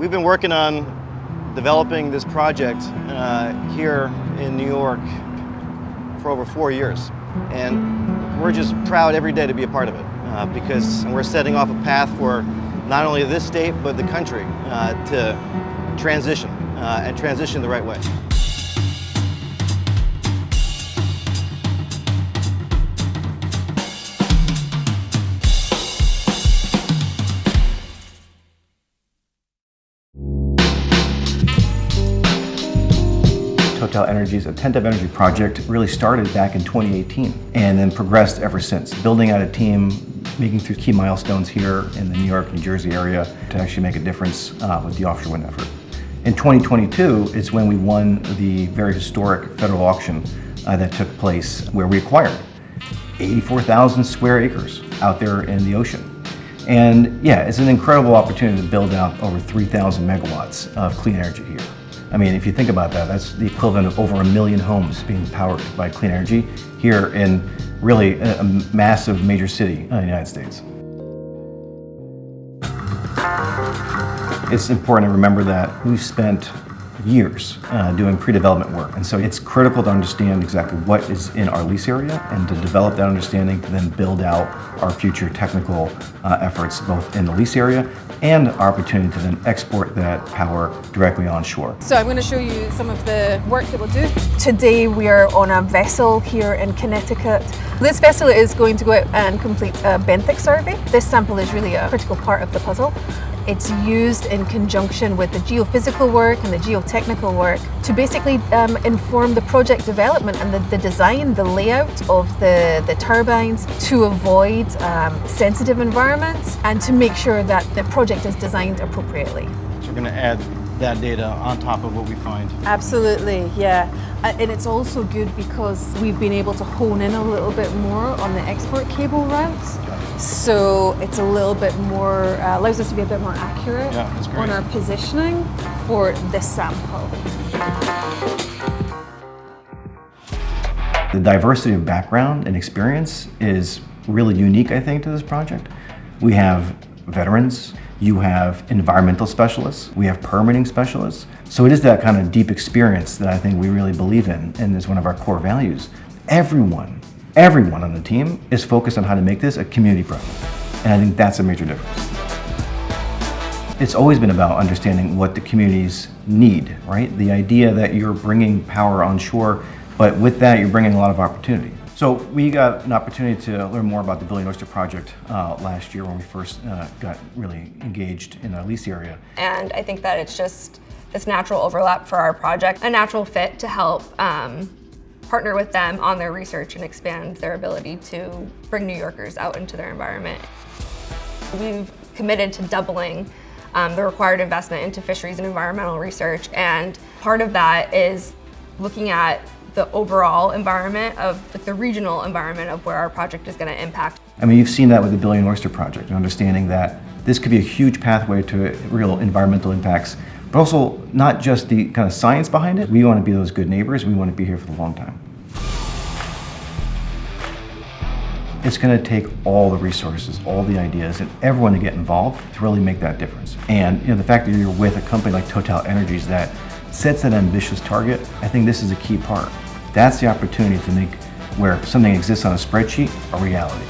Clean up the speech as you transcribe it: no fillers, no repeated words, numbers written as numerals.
We've been working on developing this project here in New York for over 4 years. And we're just proud every day to be a part of it because we're setting off a path for not only this state, but the country to transition and transition the right way. TotalEnergies' Attentive Energy project really started back in 2018 and then progressed ever since, building out a team, making through key milestones here in the New York, New Jersey area to actually make a difference with the offshore wind effort. In 2022, it's when we won the very historic federal auction that took place where we acquired 84,000 square acres out there in the ocean. And yeah, it's an incredible opportunity to build out over 3,000 megawatts of clean energy here. I mean, if you think about that, that's the equivalent of over 1 million homes being powered by clean energy here in really a massive major city in the United States. It's important to remember that we've spent years doing pre-development work, and so it's critical to understand exactly what is in our lease area and to develop that understanding to then build out our future technical efforts both in the lease area and our opportunity to then export that power directly onshore. So I'm going to show you some of the work that we'll do. Today we are on a vessel here in Connecticut. This vessel is going to go out and complete a Benthic Survey. This sample is really a critical part of the puzzle. It's used in conjunction with the geophysical work and the geotechnical work to basically inform the project development and the design, the layout of the turbines to avoid sensitive environments and to make sure that the project is designed appropriately. So we're going to add that data on top of what we find. Absolutely, yeah. And it's also good because we've been able to hone in a little bit more on the export cable routes. So it's a little bit more, allows us to be a bit more accurate on our positioning for this sample. The diversity of background and experience is really unique, I think, to this project. We have veterans, you have environmental specialists, we have permitting specialists. So it is that kind of deep experience that I think we really believe in and is one of our core values. Everyone on the team is focused on how to make this a community project. And I think that's a major difference. It's always been about understanding what the communities need, right? The idea that you're bringing power onshore, but with that you're bringing a lot of opportunity. So we got an opportunity to learn more about the Billion Oyster project last year when we first got really engaged in our lease area. And I think that it's just this natural overlap for our project, a natural fit to help partner with them on their research and expand their ability to bring New Yorkers out into their environment. We've committed to doubling the required investment into fisheries and environmental research, and part of that is looking at the overall environment of the regional environment of where our project is going to impact. I mean, you've seen that with the Billion Oyster project, understanding that this could be a huge pathway to real environmental impacts, but also not just the kind of science behind it. We want to be those good neighbors. We want to be here for the long time. It's going to take all the resources, all the ideas, and everyone to get involved to really make that difference. And the fact that you're with a company like TotalEnergies that sets an ambitious target, I think this is a key part. That's the opportunity to make where something exists on a spreadsheet a reality.